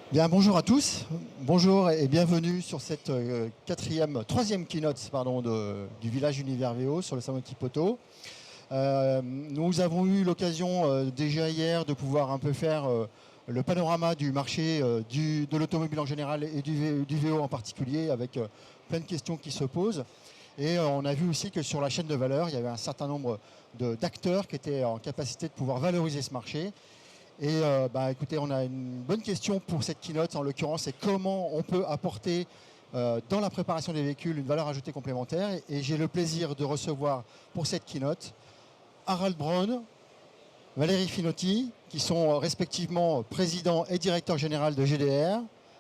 Bien, bonjour à tous, bonjour et bienvenue sur cette troisième keynote du village Univers VO sur le salon Equipoto. Nous avons eu l'occasion déjà hier de pouvoir un peu faire le panorama du marché de l'automobile en général et du VO en particulier, avec plein de questions qui se posent. Et on a vu aussi que sur la chaîne de valeur, il y avait un certain nombre d'acteurs qui étaient en capacité de pouvoir valoriser ce marché. Et écoutez, on a une bonne question pour cette keynote, en l'occurrence, c'est comment on peut apporter dans la préparation des véhicules une valeur ajoutée complémentaire. Et j'ai le plaisir de recevoir pour cette keynote Harald Braun, Valérie Finotti, qui sont respectivement président et directeur général de GDR,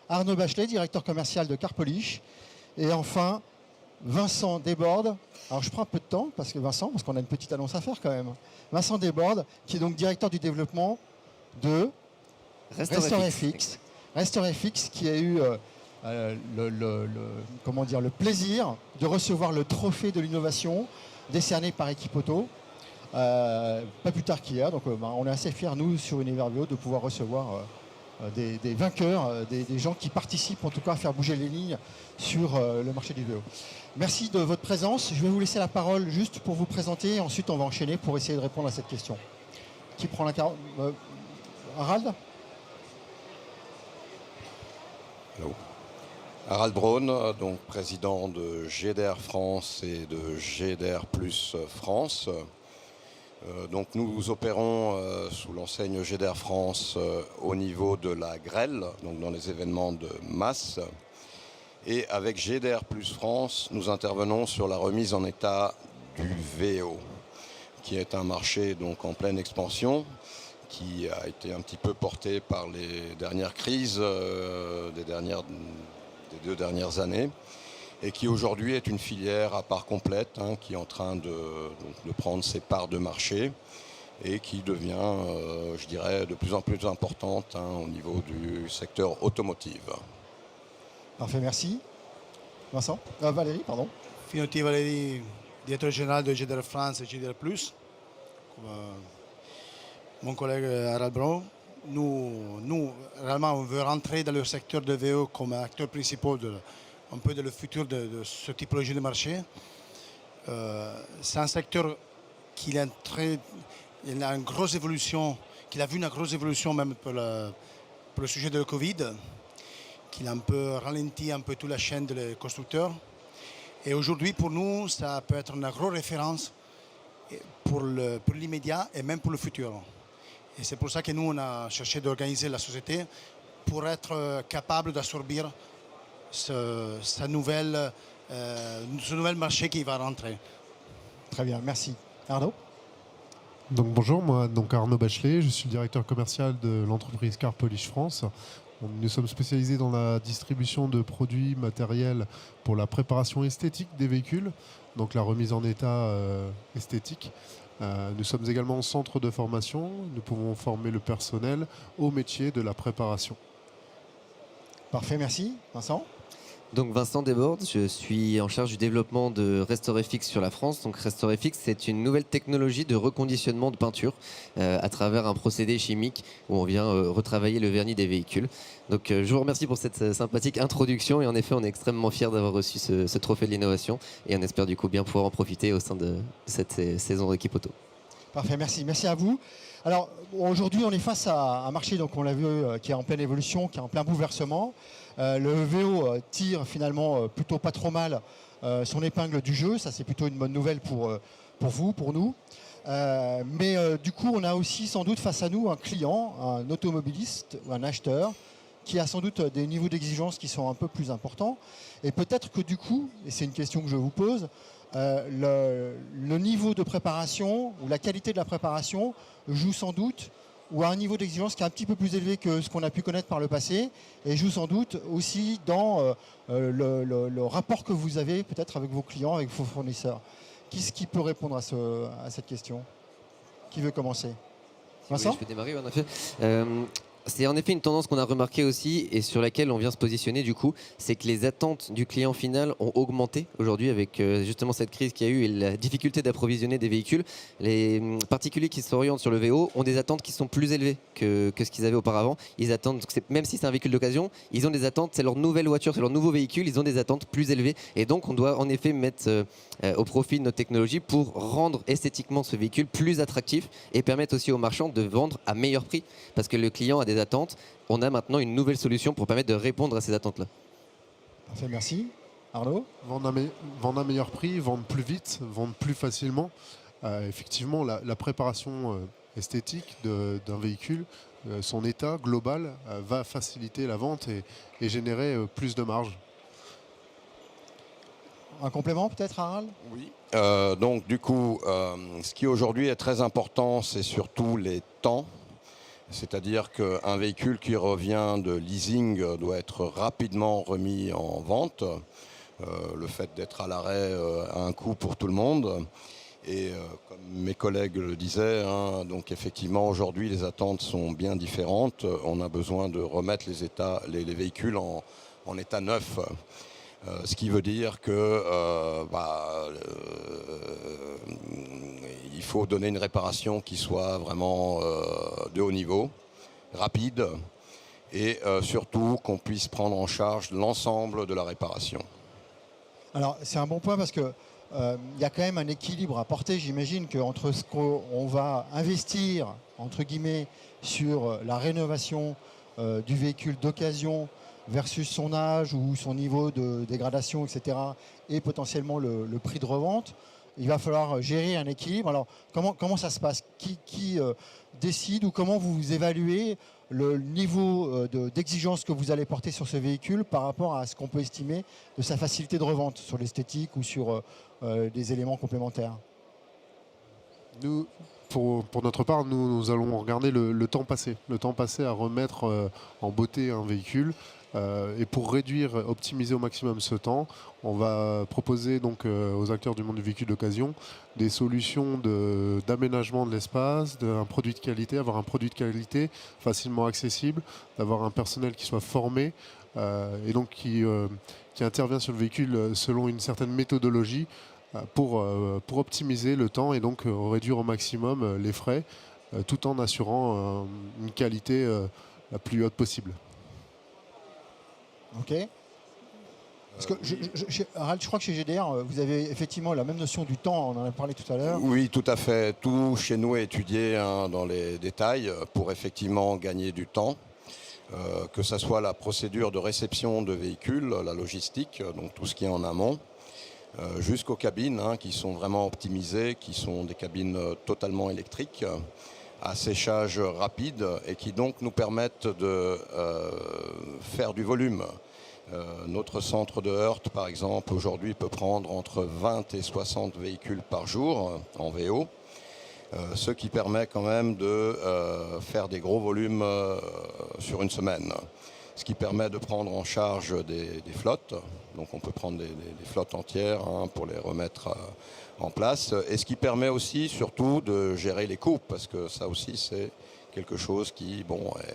Arnaud Bachelet, directeur commercial de Carpolish, et enfin Vincent Desbordes. Alors je prends un peu de temps parce qu'on a une petite annonce à faire quand même. Vincent Desbordes, qui est donc directeur du développement de RestorFX. RestorFX qui a eu le plaisir de recevoir le trophée de l'innovation décerné par Equipoto, pas plus tard qu'hier. Donc on est assez fiers, nous, sur Univers VO, de pouvoir recevoir des vainqueurs, des gens qui participent en tout cas à faire bouger les lignes sur le marché du VO. Merci de votre présence. Je vais vous laisser la parole juste pour vous présenter. Ensuite, on va enchaîner pour essayer de répondre à cette question. Qui prend la parole? Harald? Hello. Harald Braun, donc président de GDR France et de GDR Plus France. Donc nous opérons sous l'enseigne GDR France au niveau de la grêle, donc dans les événements de masse. Et avec GDR Plus France, nous intervenons sur la remise en état du VO, qui est un marché donc en pleine expansion, qui a été un petit peu porté par les dernières crises des 2 dernières années, et qui aujourd'hui est une filière à part complète, qui est en train de prendre ses parts de marché et qui devient, je dirais, de plus en plus importante au niveau du secteur automotive. Parfait, merci. Vincent, Valérie, pardon. Finotti Valérie, directeur général de GDR France et GDR Plus. Mon collègue Harald Braun. Nous, réellement, on veut rentrer dans le secteur de VO comme acteur principal un peu de le futur de ce typologie de marché. C'est un secteur qui a une grosse évolution, qu'il a vu une grosse évolution même pour le sujet de la Covid, qu'il a un peu ralenti un peu toute la chaîne des constructeurs. Et aujourd'hui, pour nous, ça peut être une grosse référence pour l'immédiat et même pour le futur. Et c'est pour ça que nous, on a cherché d'organiser la société pour être capable d'absorber ce nouvel marché qui va rentrer. Très bien, merci. Arnaud? Donc bonjour, moi Arnaud Bachelet, je suis le directeur commercial de l'entreprise Carpolish France. Nous sommes spécialisés dans la distribution de produits matériels pour la préparation esthétique des véhicules, donc la remise en état esthétique. Nous sommes également centre de formation, nous pouvons former le personnel au métier de la préparation. Parfait, merci. Vincent? Donc Vincent Desbordes, je suis en charge du développement de RestorFX sur la France. Donc RestorFX, c'est une nouvelle technologie de reconditionnement de peinture à travers un procédé chimique où on vient retravailler le vernis des véhicules. Donc je vous remercie pour cette sympathique introduction et en effet on est extrêmement fiers d'avoir reçu ce trophée de l'innovation et on espère du coup bien pouvoir en profiter au sein de cette saison d'Equipoto. Parfait, merci. Merci à vous. Alors aujourd'hui on est face à un marché, donc on l'a vu, qui est en pleine évolution, qui est en plein bouleversement. Le VO tire finalement plutôt pas trop mal son épingle du jeu, ça c'est plutôt une bonne nouvelle pour vous, pour nous. Mais du coup on a aussi sans doute face à nous un client, un automobiliste ou un acheteur qui a sans doute des niveaux d'exigence qui sont un peu plus importants. Et peut-être que du coup, et c'est une question que je vous pose, le niveau de préparation ou la qualité de la préparation joue sans doute, ou à un niveau d'exigence qui est un petit peu plus élevé que ce qu'on a pu connaître par le passé, et joue sans doute aussi dans le rapport que vous avez peut-être avec vos clients, avec vos fournisseurs. Qui peut répondre à cette question? Qui veut commencer? Vincent? Oui, je peux démarrer, en effet. C'est en effet une tendance qu'on a remarquée aussi et sur laquelle on vient se positionner du coup, c'est que les attentes du client final ont augmenté aujourd'hui avec justement cette crise qu'il y a eu et la difficulté d'approvisionner des véhicules. Les particuliers qui s'orientent sur le VO ont des attentes qui sont plus élevées que ce qu'ils avaient auparavant. Ils attendent, même si c'est un véhicule d'occasion, ils ont des attentes, c'est leur nouvelle voiture, c'est leur nouveau véhicule, ils ont des attentes plus élevées et donc on doit en effet mettre au profit de notre technologie pour rendre esthétiquement ce véhicule plus attractif et permettre aussi aux marchands de vendre à meilleur prix parce que le client a des attentes. On a maintenant une nouvelle solution pour permettre de répondre à ces attentes-là. Parfait, merci. Arnaud? Vendre à meilleur prix, vendre plus vite, vendre plus facilement. Effectivement, la préparation esthétique d'un véhicule, son état global va faciliter la vente et générer plus de marge. Un complément peut-être, Harald? Oui. Donc du coup, ce qui aujourd'hui est très important, c'est surtout les temps. C'est-à-dire qu'un véhicule qui revient de leasing doit être rapidement remis en vente. Le fait d'être à l'arrêt a un coût pour tout le monde. Et comme mes collègues le disaient, donc effectivement aujourd'hui les attentes sont bien différentes. On a besoin de remettre les véhicules en état neuf. Ce qui veut dire que il faut donner une réparation qui soit vraiment de haut niveau, rapide et surtout qu'on puisse prendre en charge l'ensemble de la réparation. Alors c'est un bon point parce que y a quand même un équilibre à porter, j'imagine, entre ce qu'on va investir, entre guillemets, sur la rénovation du véhicule d'occasion versus son âge ou son niveau de dégradation, etc., et potentiellement le prix de revente. Il va falloir gérer un équilibre. Alors, comment ça se passe? Qui décide ou comment vous évaluez le niveau d'exigence que vous allez porter sur ce véhicule par rapport à ce qu'on peut estimer de sa facilité de revente sur l'esthétique ou sur des éléments complémentaires? Nous, pour notre part, nous allons regarder le temps passé à remettre en beauté un véhicule. Et pour optimiser au maximum ce temps, on va proposer donc aux acteurs du monde du véhicule d'occasion des solutions d'aménagement de l'espace, avoir un produit de qualité facilement accessible, d'avoir un personnel qui soit formé et donc qui intervient sur le véhicule selon une certaine méthodologie pour optimiser le temps et donc réduire au maximum les frais tout en assurant une qualité la plus haute possible. Ok. Parce que Harald, je crois que chez GDR, vous avez effectivement la même notion du temps, on en a parlé tout à l'heure. Oui, tout à fait. Tout chez nous est étudié dans les détails pour effectivement gagner du temps. Que ce soit la procédure de réception de véhicules, la logistique, donc tout ce qui est en amont, jusqu'aux cabines qui sont vraiment optimisées, qui sont des cabines totalement électriques, à séchage rapide et qui donc nous permettent de faire du volume. Notre centre de heurte, par exemple, aujourd'hui peut prendre entre 20 et 60 véhicules par jour en VO, ce qui permet quand même de faire des gros volumes sur une semaine. Ce qui permet de prendre en charge des flottes. Donc on peut prendre des flottes entières pour les remettre en place. Et ce qui permet aussi surtout de gérer les coûts, parce que ça aussi c'est quelque chose qui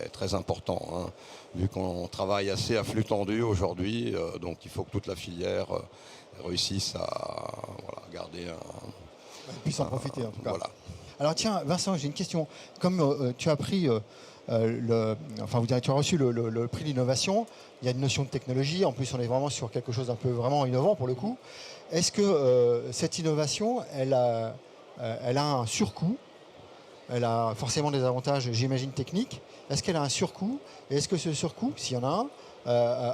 est très important. Vu qu'on travaille assez à flux tendu aujourd'hui, donc il faut que toute la filière réussisse à garder un... puisse en profiter en tout cas. Voilà. Alors tiens, Vincent, j'ai une question. Comme tu as pris... tu as reçu le prix d'innovation, il y a une notion de technologie, en plus on est vraiment sur quelque chose d'un peu vraiment innovant pour le coup. Est-ce que cette innovation, elle a un surcoût? Elle a forcément des avantages, j'imagine, techniques. Est-ce qu'elle a un surcoût? Et est-ce que ce surcoût, s'il y en a un,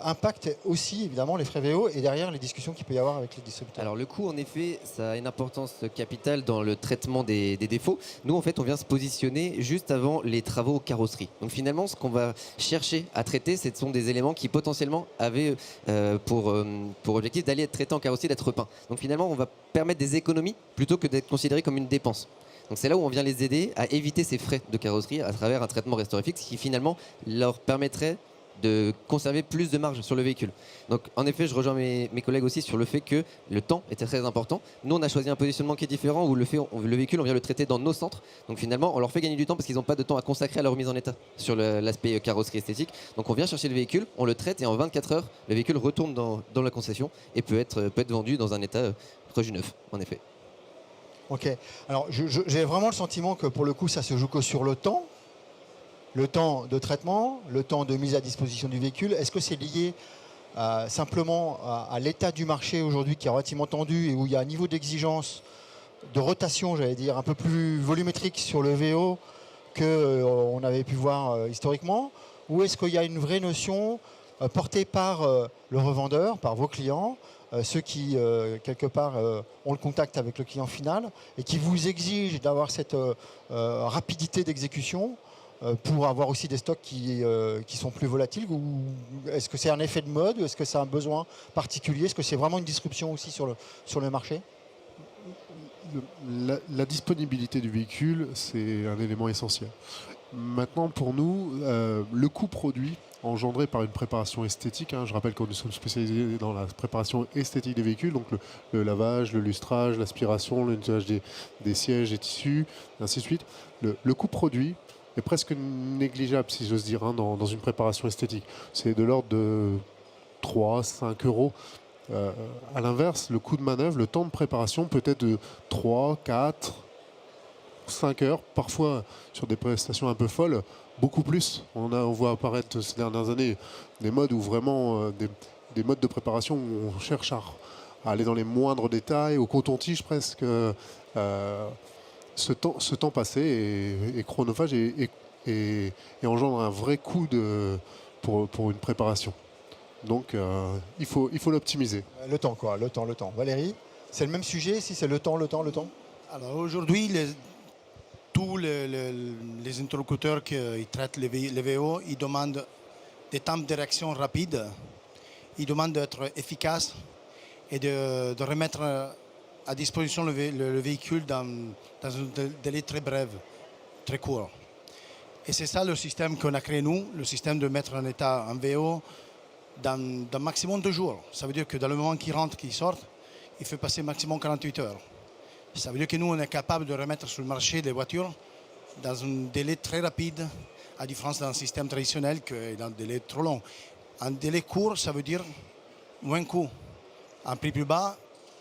impacte aussi évidemment les frais VO et derrière les discussions qu'il peut y avoir avec les distributeurs? Alors le coût, en effet, ça a une importance capitale dans le traitement des défauts. Nous, en fait, on vient se positionner juste avant les travaux carrosserie. Donc finalement, ce qu'on va chercher à traiter, ce sont des éléments qui potentiellement avaient pour objectif d'aller être traités en carrosserie, d'être peints. Donc finalement, on va permettre des économies plutôt que d'être considéré comme une dépense. Donc c'est là où on vient les aider à éviter ces frais de carrosserie à travers un traitement RestoreFX qui finalement leur permettrait de conserver plus de marge sur le véhicule. Donc en effet, je rejoins mes collègues aussi sur le fait que le temps était très important. Nous, on a choisi un positionnement qui est différent où le véhicule, on vient le traiter dans nos centres. Donc finalement, on leur fait gagner du temps parce qu'ils n'ont pas de temps à consacrer à leur mise en état sur l'aspect carrosserie esthétique. Donc on vient chercher le véhicule, on le traite et en 24 heures, le véhicule retourne dans la concession et peut être vendu dans un état proche du neuf, en effet. Ok. Alors, j'ai vraiment le sentiment que pour le coup, ça se joue que sur le temps de traitement, le temps de mise à disposition du véhicule. Est-ce que c'est lié simplement à l'état du marché aujourd'hui qui est relativement tendu et où il y a un niveau d'exigence, de rotation, j'allais dire, un peu plus volumétrique sur le VO qu'on avait pu voir historiquement? Ou est-ce qu'il y a une vraie notion portée par le revendeur, par vos clients, ceux qui, quelque part, ont le contact avec le client final et qui vous exigent d'avoir cette rapidité d'exécution pour avoir aussi des stocks qui sont plus volatiles? Ou est-ce que c'est un effet de mode? Ou est-ce que c'est un besoin particulier? Est-ce que c'est vraiment une disruption aussi sur le marché? La disponibilité du véhicule, c'est un élément essentiel. Maintenant, pour nous, le coût produit engendré par une préparation esthétique, je rappelle que nous sommes spécialisés dans la préparation esthétique des véhicules, donc le lavage, le lustrage, l'aspiration, le nettoyage des sièges et tissus, ainsi de suite. Le coût produit est presque négligeable, si j'ose dire, dans une préparation esthétique. C'est de l'ordre de 3-5 euros. À l'inverse, le coût de manœuvre, le temps de préparation peut être de 3, 4, 5 heures, parfois sur des prestations un peu folles, beaucoup plus. On voit apparaître ces dernières années des modes où vraiment des modes de préparation où on cherche à aller dans les moindres détails, au coton-tige presque. Ce temps passé est chronophage et engendre un vrai coût pour une préparation. Donc il faut l'optimiser. Le temps, quoi. Le temps. Valérie, c'est le même sujet si c'est le temps? Alors aujourd'hui, tous les interlocuteurs qui traitent les VO, ils demandent des temps de réaction rapides, ils demandent d'être efficaces et de remettre à disposition le véhicule dans un délai très bref, très court. Et c'est ça le système qu'on a créé nous, le système de mettre en état un VO dans maximum 2 jours. Ça veut dire que dans le moment qu'il rentre, qu'il sort, il fait passer maximum 48 heures. Ça veut dire que nous, on est capable de remettre sur le marché des voitures dans un délai très rapide, à différence d'un système traditionnel qui est dans un délai trop long. Un délai court, ça veut dire moins coût, un prix plus bas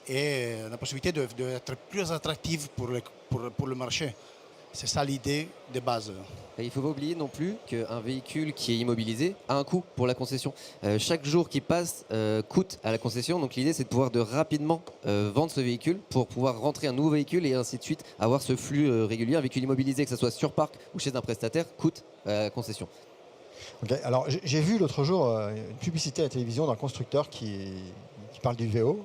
et la possibilité d'être plus attractif pour le marché. C'est ça l'idée de base. Et il ne faut pas oublier non plus qu'un véhicule qui est immobilisé a un coût pour la concession. Chaque jour qui passe coûte à la concession. Donc l'idée, c'est de pouvoir rapidement vendre ce véhicule pour pouvoir rentrer un nouveau véhicule et ainsi de suite avoir ce flux régulier. Un véhicule immobilisé, que ce soit sur parc ou chez un prestataire, coûte à la concession. Okay. Alors j'ai vu l'autre jour une publicité à la télévision d'un constructeur qui parle du VO.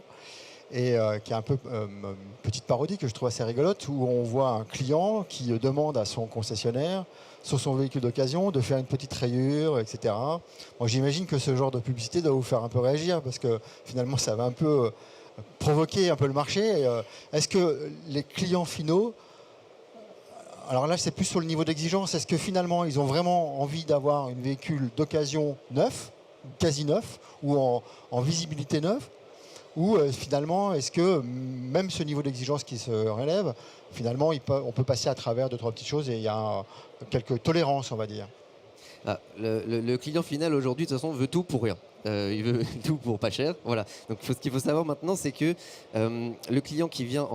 Et qui est un peu une petite parodie que je trouve assez rigolote, où on voit un client qui demande à son concessionnaire, sur son véhicule d'occasion, de faire une petite rayure, etc. Bon, j'imagine que ce genre de publicité doit vous faire un peu réagir, parce que finalement, ça va un peu provoquer un peu le marché. Est-ce que les clients finaux, alors là, c'est plus sur le niveau d'exigence, est-ce que finalement, ils ont vraiment envie d'avoir un véhicule d'occasion neuf, quasi neuf, ou en visibilité neuve? Ou finalement, est-ce que même ce niveau d'exigence qui se relève, finalement, on peut passer à travers 2-3 petites choses et il y a quelques tolérances, on va dire? Le client final aujourd'hui, de toute façon, veut tout pour rien. Il veut tout pour pas cher. Voilà. Donc ce qu'il faut savoir maintenant, c'est que le client qui vient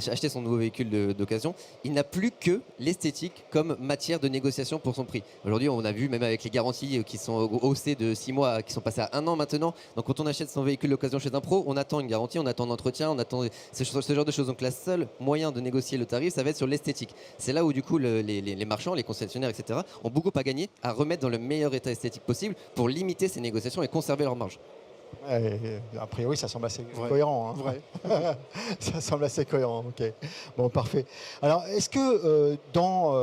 acheter son nouveau véhicule d'occasion, il n'a plus que l'esthétique comme matière de négociation pour son prix. Aujourd'hui, on a vu même avec les garanties qui sont haussées de 6 mois, qui sont passées à 1 an maintenant. Donc quand on achète son véhicule d'occasion chez un pro, on attend une garantie, on attend un entretien, on attend ce genre de choses. Donc la seule moyen de négocier le tarif, ça va être sur l'esthétique. C'est là où du coup les marchands, les concessionnaires, etc. ont beaucoup à gagner à remettre dans le meilleur état esthétique possible pour limiter ces négociations et conserver leur marge. A priori, ça semble assez cohérent. Ça semble assez cohérent. Ok. Bon, parfait. Alors, est-ce que dans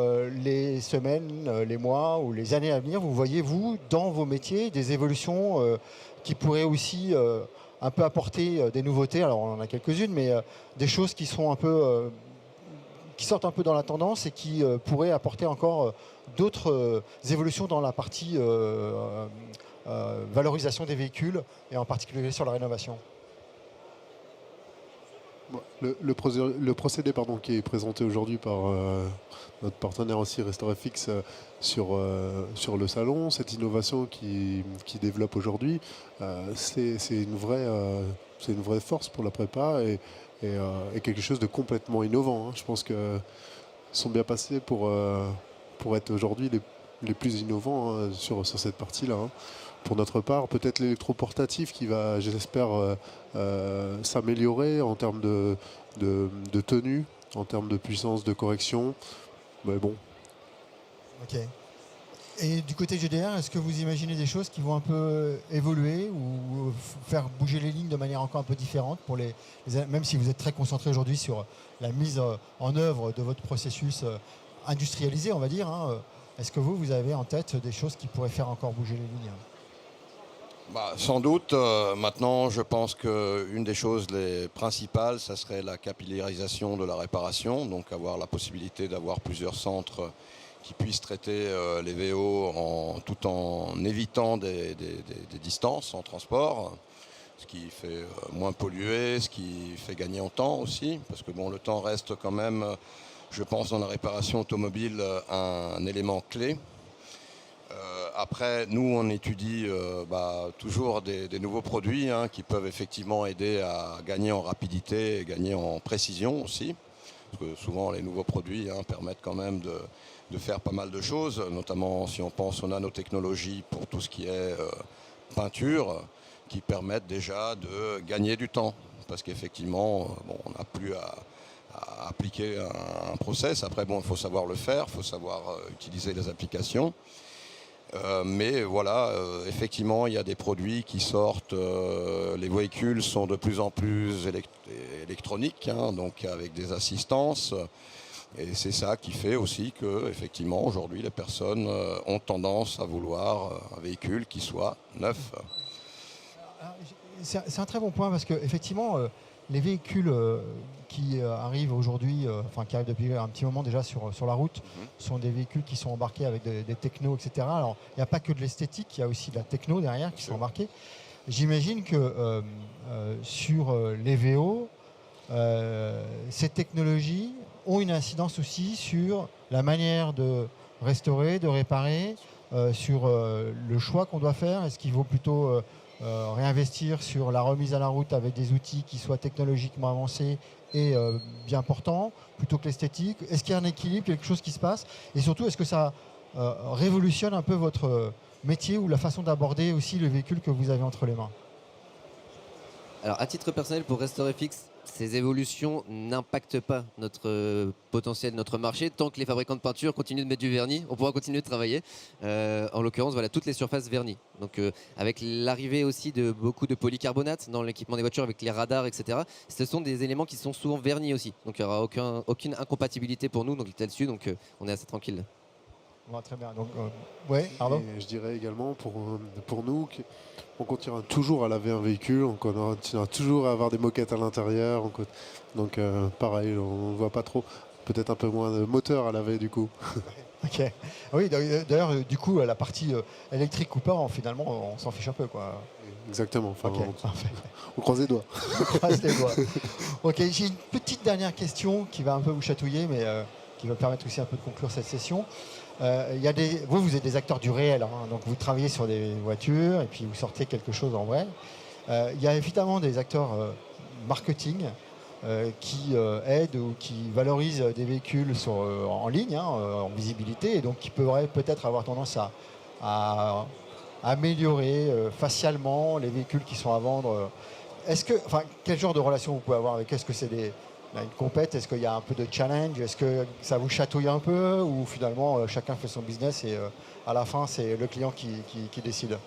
les semaines, les mois ou les années à venir, vous voyez, vous, dans vos métiers, des évolutions qui pourraient aussi un peu apporter des nouveautés? Alors, on en a quelques-unes, mais des choses qui sont un peu qui sortent un peu dans la tendance et qui pourraient apporter encore d'autres évolutions dans la partie valorisation des véhicules et en particulier sur la rénovation? Bon, le procédé qui est présenté aujourd'hui par notre partenaire aussi RestoreFX sur le salon, cette innovation qui développe aujourd'hui, c'est une vraie force pour la prépa et quelque chose de complètement innovant. Hein. Je pense qu'ils sont bien passés pour être aujourd'hui les plus innovants sur cette partie-là. Hein. Pour notre part, peut-être l'électroportatif qui va, j'espère, s'améliorer en termes de tenue, en termes de puissance de correction. Mais bon. Ok. Et du côté GDR, est-ce que vous imaginez des choses qui vont un peu évoluer ou faire bouger les lignes de manière encore un peu différente pour même si vous êtes très concentré aujourd'hui sur la mise en œuvre de votre processus industrialisé, on va dire, hein, est-ce que vous avez en tête des choses qui pourraient faire encore bouger les lignes? Sans doute. Maintenant, je pense qu'une des choses les principales, ça serait la capillarisation de la réparation, donc avoir la possibilité d'avoir plusieurs centres qui puissent traiter les VO tout en évitant des distances en transport, ce qui fait moins polluer, ce qui fait gagner en temps aussi, parce que le temps reste quand même, je pense, dans la réparation automobile, un élément clé. Après, nous, on étudie toujours des nouveaux produits qui peuvent effectivement aider à gagner en rapidité et gagner en précision aussi. Parce que souvent, les nouveaux produits permettent quand même de faire pas mal de choses, notamment si on pense aux nanotechnologies pour tout ce qui est peinture, qui permettent déjà de gagner du temps. Parce qu'effectivement, on n'a plus à appliquer un process. Après, il faut savoir le faire, il faut savoir utiliser les applications. Mais voilà, effectivement, il y a des produits qui sortent. Les véhicules sont de plus en plus électroniques, donc avec des assistances. Et c'est ça qui fait aussi que, effectivement, aujourd'hui, les personnes ont tendance à vouloir un véhicule qui soit neuf. C'est un très bon point parce que effectivement, les véhicules qui arrivent aujourd'hui, qui arrivent depuis un petit moment déjà sur la route, sont des véhicules qui sont embarqués avec des technos, etc. Alors, il n'y a pas que de l'esthétique, il y a aussi de la techno derrière qui sont embarqués. J'imagine que sur les VO, ces technologies ont une incidence aussi sur la manière de restaurer, de réparer, sur le choix qu'on doit faire. Est-ce qu'il vaut plutôt réinvestir sur la remise à la route avec des outils qui soient technologiquement avancés et bien portants, plutôt que l'esthétique? Est-ce qu'il y a un équilibre, quelque chose qui se passe? Et surtout, est-ce que ça révolutionne un peu votre métier ou la façon d'aborder aussi le véhicule que vous avez entre les mains? Alors, à titre personnel, pour RestoreFX, ces évolutions n'impactent pas notre potentiel, notre marché. Tant que les fabricants de peinture continuent de mettre du vernis, on pourra continuer de travailler. En l'occurrence, voilà, toutes les surfaces vernies. Donc, avec l'arrivée aussi de beaucoup de polycarbonate dans l'équipement des voitures, avec les radars, etc., ce sont des éléments qui sont souvent vernis aussi. Donc, il n'y aura aucune incompatibilité pour nous là-dessus. Donc, on est assez tranquille. Très bien. Donc, pardon. Et je dirais également pour nous qu'on continuera toujours à laver un véhicule, on continuera toujours à avoir des moquettes à l'intérieur. Donc pareil, on ne voit pas trop. Peut-être un peu moins de moteur à laver du coup. Ok. Oui, d'ailleurs, du coup, la partie électrique ou pas, finalement, on s'en fiche un peu, quoi. Exactement. Parfait. On croise les doigts. On croise les doigts. Ok, j'ai une petite dernière question qui va un peu vous chatouiller, mais qui va permettre aussi un peu de conclure cette session. Vous êtes des acteurs du réel, donc vous travaillez sur des voitures et puis vous sortez quelque chose en vrai. Il y a évidemment des acteurs marketing qui aident ou qui valorisent des véhicules en ligne, en visibilité, et donc qui pourraient peut-être avoir tendance à améliorer facialement les véhicules qui sont à vendre. Quel genre de relation vous pouvez avoir avec? Est-ce que c'est une compète? Est-ce qu'il y a un peu de challenge? Est-ce que ça vous chatouille un peu? Ou finalement, chacun fait son business et à la fin, c'est le client qui décide?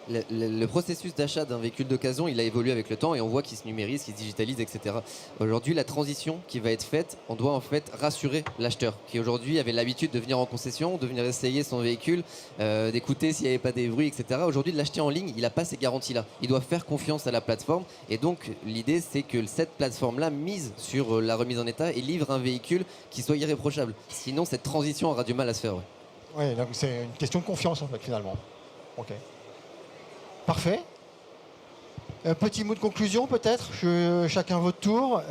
Le processus d'achat d'un véhicule d'occasion, il a évolué avec le temps et on voit qu'il se numérise, qu'il se digitalise, etc. Aujourd'hui, la transition qui va être faite, on doit en fait rassurer l'acheteur qui aujourd'hui avait l'habitude de venir en concession, de venir essayer son véhicule, d'écouter s'il n'y avait pas des bruits, etc. Aujourd'hui, de l'acheter en ligne, il n'a pas ces garanties-là. Il doit faire confiance à la plateforme et donc l'idée, c'est que cette plateforme-là mise sur la remise en état et livre un véhicule qui soit irréprochable. Sinon, cette transition aura du mal à se faire. Oui, donc c'est une question de confiance en fait, finalement. Ok. Parfait. Un petit mot de conclusion peut-être, chacun votre tour,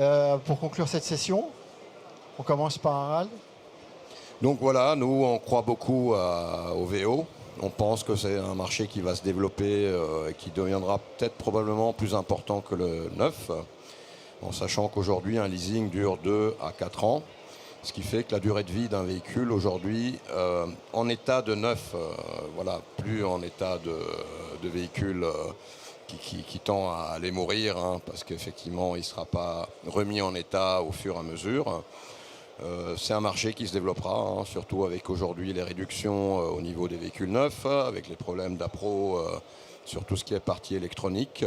pour conclure cette session. On commence par Harald. Donc voilà, nous on croit beaucoup au VO. On pense que c'est un marché qui va se développer et qui deviendra peut-être probablement plus important que le neuf, en sachant qu'aujourd'hui un leasing dure 2 à 4 ans, ce qui fait que la durée de vie d'un véhicule aujourd'hui en état de neuf, voilà, plus en état de véhicule qui tend à aller mourir, hein, parce qu'effectivement il ne sera pas remis en état au fur et à mesure. C'est un marché qui se développera, hein, surtout avec aujourd'hui les réductions au niveau des véhicules neufs, avec les problèmes d'appro sur tout ce qui est partie électronique.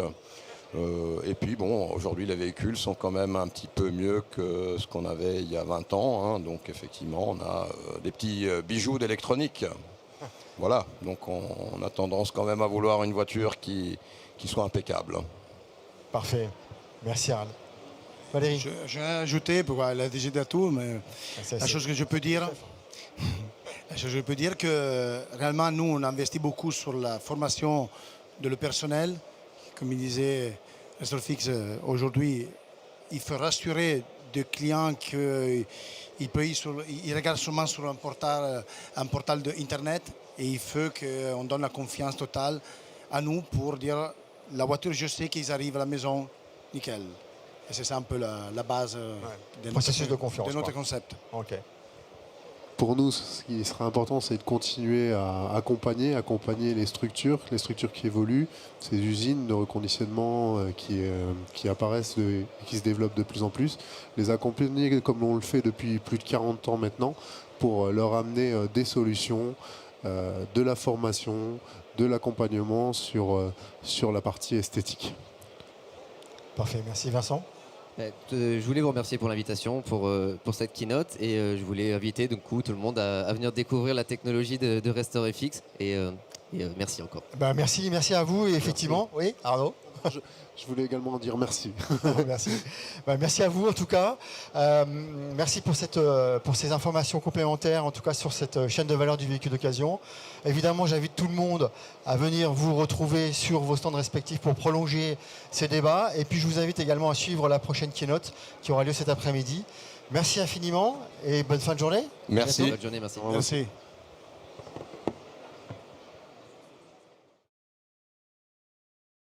Et puis bon, aujourd'hui les véhicules sont quand même un petit peu mieux que ce qu'on avait il y a 20 ans. Hein, donc effectivement, on a des petits bijoux d'électronique. Voilà, donc on a tendance quand même à vouloir une voiture qui soit impeccable. Parfait. Merci Harald. Valérie. Je vais ajouter, elle a déjà dit tout, mais la chose que je peux dire, que réellement nous on investit beaucoup sur la formation de le personnel. Comme il disait Restorfix, aujourd'hui, il faut rassurer des clients qu'ils regardent seulement sur un portal d'internet, et il faut qu'on donne la confiance totale à nous pour dire la voiture, je sais qu'ils arrivent à la maison, nickel. Et c'est ça un peu la base de notre concept. Ok. Pour nous, ce qui sera important, c'est de continuer à accompagner les structures qui évoluent, ces usines de reconditionnement qui apparaissent et qui se développent de plus en plus, les accompagner comme on le fait depuis plus de 40 ans maintenant, pour leur amener des solutions, de la formation, de l'accompagnement sur la partie esthétique. Parfait, merci Vincent. Je voulais vous remercier pour l'invitation, pour cette keynote, et je voulais inviter du coup tout le monde à venir découvrir la technologie de RestoreFX, et merci encore. Merci à vous, et effectivement, merci. Oui, Arnaud. Je voulais également dire merci. Merci. Merci à vous en tout cas. Merci pour ces informations complémentaires, en tout cas sur cette chaîne de valeur du véhicule d'occasion. Évidemment, j'invite tout le monde à venir vous retrouver sur vos stands respectifs pour prolonger ces débats. Et puis je vous invite également à suivre la prochaine keynote qui aura lieu cet après-midi. Merci infiniment et bonne fin de journée. Merci. Bonne journée, merci. Merci.